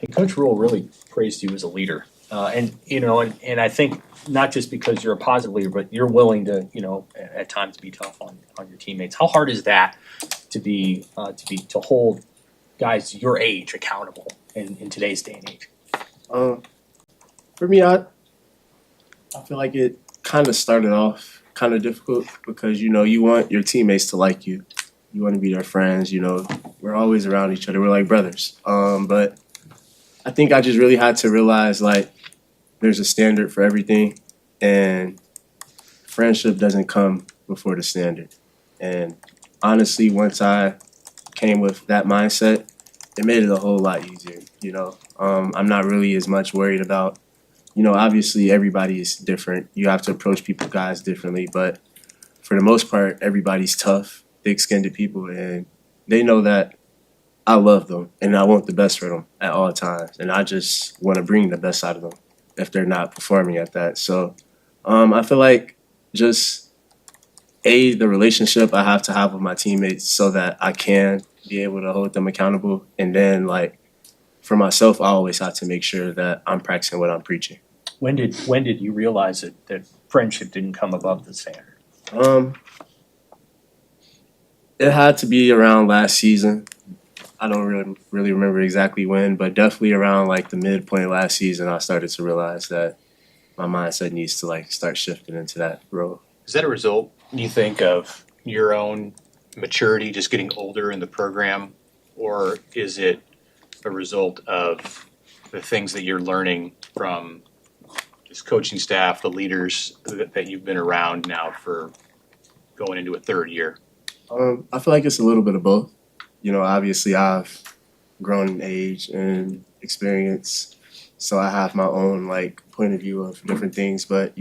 And Coach Rule really praised you as a leader. And I think not just because you're a positive leader, but you're willing to, at times be tough on your teammates. How hard is that to hold guys your age accountable in today's day and age? Um, for me, I feel like it kind of started off kind of difficult because you want your teammates to like you. You want to be their friends. We're always around each other. We're like brothers. But I think I just really had to realize like there's a standard for everything, and friendship doesn't come before the standard. And honestly, once I came with that mindset, it made it a whole lot easier. I'm not really as much worried about. Obviously everybody is different. You have to approach people, guys, differently. But for the most part, everybody's tough, thick-skinned people, and they know that I love them and I want the best for them at all times. And I just want to bring the best out of them if they're not performing at that. So I feel like just the relationship I have to have with my teammates so that I can be able to hold them accountable. And then like for myself, I always have to make sure that I'm practicing what I'm preaching. When did you realize that friendship didn't come above the standard? Um, it had to be around last season. I don't really remember exactly when, but definitely around like the midpoint last season, I started to realize that my mindset needs to like start shifting into that role. Is that a result, you think, of your own maturity, just getting older in the program, or is it a result of the things that you're learning from just coaching staff, the leaders that you've been around now for going into a third year? I feel like it's a little bit of both. Obviously I've grown in age and experience, so I have my own like point of view of different things. But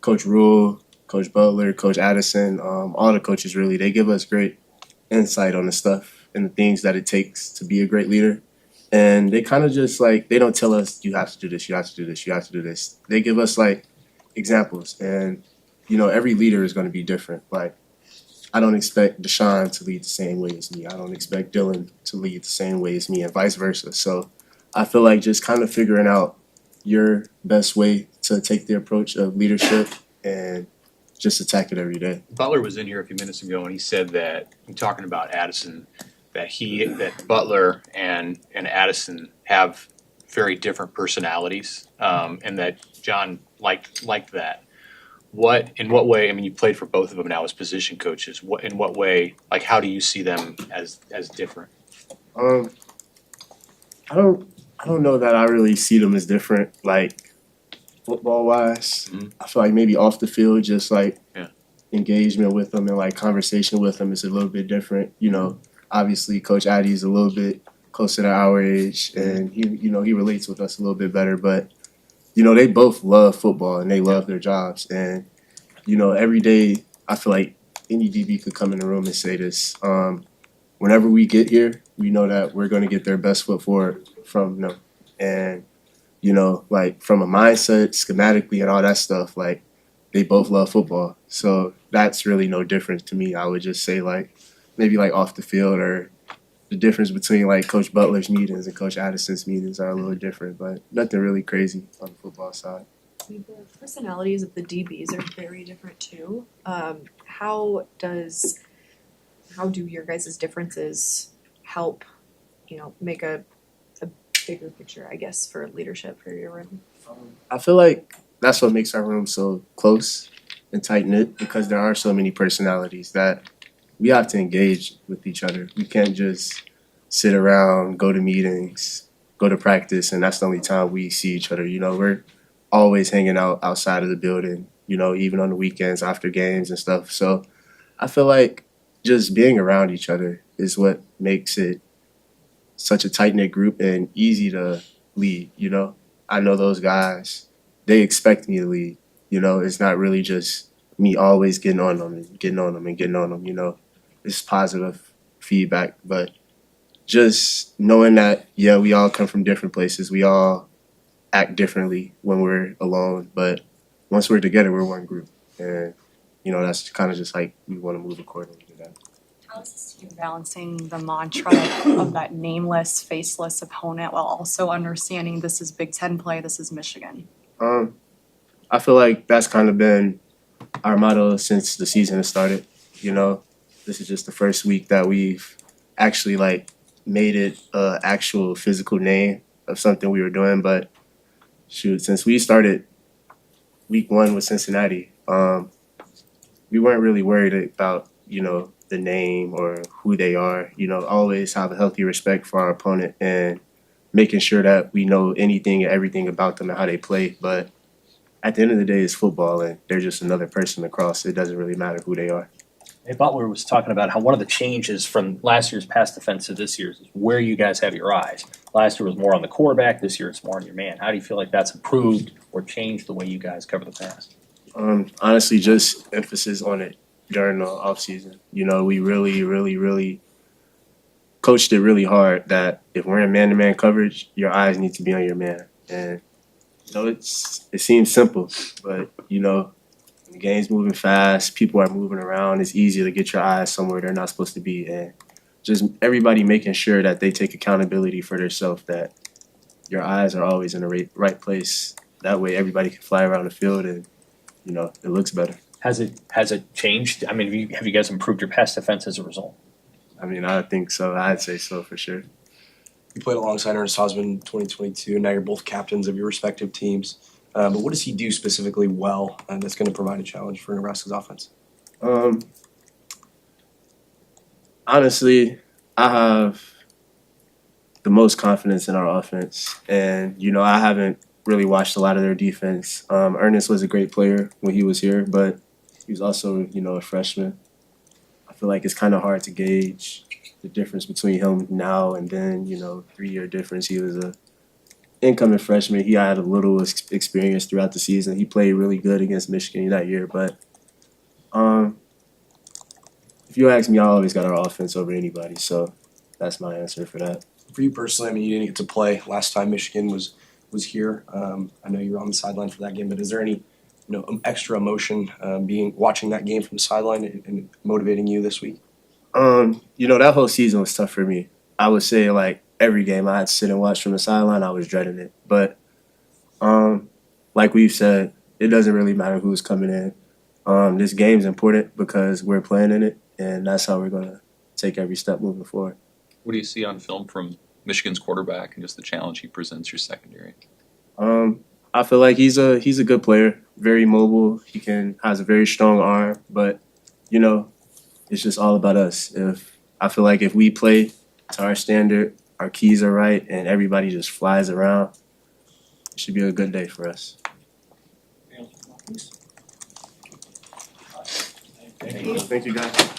Coach Rule, Coach Butler, Coach Addison, all the coaches really, they give us great insight on the stuff and the things that it takes to be a great leader. And they kind of just like, they don't tell us you have to do this, you have to do this, you have to do this. They give us like examples, and every leader is going to be different. Like I don't expect Deshaun to lead the same way as me. I don't expect Dylan to lead the same way as me, and vice versa. So I feel like just kind of figuring out your best way to take the approach of leadership and just attack it every day. Butler was in here a few minutes ago, and he said that, talking about Addison, that Butler and Addison have very different personalities, and that John liked that. In what way? I mean, you played for both of them now as position coaches. In what way? Like, how do you see them as different? Um, I don't know that I really see them as different. Like football wise, I feel like maybe off the field, just like engagement with them and like conversation with them is a little bit different. Obviously Coach Addy's a little bit closer to our age, and he relates with us a little bit better. But they both love football and they love their jobs. And, every day I feel like any DB could come in the room and say this. Whenever we get here, we know that we're going to get their best foot forward from them. And, like from a mindset, schematically, and all that stuff, like they both love football. So that's really no different to me. I would just say like maybe like off the field, or the difference between like Coach Butler's meetings and Coach Addison's meetings are a little different, but nothing really crazy on the football side. The personalities of the DBs are very different too. How do your guys' differences help, make a bigger picture, I guess, for leadership for your room? I feel like that's what makes our room so close and tight knit, because there are so many personalities that we have to engage with each other. We can't just sit around, go to meetings, go to practice, and that's the only time we see each other. We're always hanging out outside of the building, even on the weekends after games and stuff. So I feel like just being around each other is what makes it such a tight-knit group and easy to lead. I know those guys, they expect me to lead. It's not really just me always getting on them and getting on them and getting on them. It's positive feedback, but just knowing that, we all come from different places. We all act differently when we're alone, but once we're together, we're one group. And, that's kind of just like we want to move accordingly to that. How is this team balancing the mantra of that nameless, faceless opponent while also understanding this is Big Ten play, this is Michigan? I feel like that's kind of been our motto since the season has started. You know, this is just the first week that we've actually like made it a actual physical name of something we were doing. But shoot, since we started week 1 with Cincinnati, we weren't really worried about, the name or who they are. Always have a healthy respect for our opponent and making sure that we know anything and everything about them and how they play. But at the end of the day, it's football, and they're just another person across. It doesn't really matter who they are. Hey, Butler was talking about how one of the changes from last year's pass defense to this year's is where you guys have your eyes. Last year was more on the quarterback. This year it's more on your man. How do you feel like that's improved or changed the way you guys cover the pass? Honestly, just emphasis on it during the offseason. We really coached it really hard that if we're in man-to-man coverage, your eyes need to be on your man. And it seems simple, but the game's moving fast, people are moving around, it's easier to get your eyes somewhere they're not supposed to be. And just everybody making sure that they take accountability for themselves, that your eyes are always in the right place. That way everybody can fly around the field and it looks better. Has it changed? I mean, have you guys improved your pass defense as a result? I think so. I'd say so for sure. You played alongside Ernest Hausman in 2022, and now you're both captains of your respective teams. But what does he do specifically well that's going to provide a challenge for Nebraska's offense? Honestly, I have the most confidence in our offense. And, I haven't really watched a lot of their defense. Ernest was a great player when he was here, but he was also, a freshman. I feel like it's kind of hard to gauge the difference between him now and then, 3-year difference. He was a incoming freshman. He had a little experience throughout the season. He played really good against Michigan that year. But if you ask me, I always got our offense over anybody. So that's my answer for that. For you personally, you didn't get to play last time Michigan was here. I know you were on the sideline for that game, but is there any extra emotion watching that game from the sideline and motivating you this week? That whole season was tough for me. I would say like every game I had to sit and watch from the sideline, I was dreading it. But like we've said, it doesn't really matter who's coming in. This game's important because we're playing in it, and that's how we're going to take every step moving forward. What do you see on film from Michigan's quarterback and just the challenge he presents your secondary? I feel like he's a good player, very mobile. He has a very strong arm, but it's just all about us. I feel like if we play to our standard, our keys are right, and everybody just flies around, it should be a good day for us. Thank you, guys.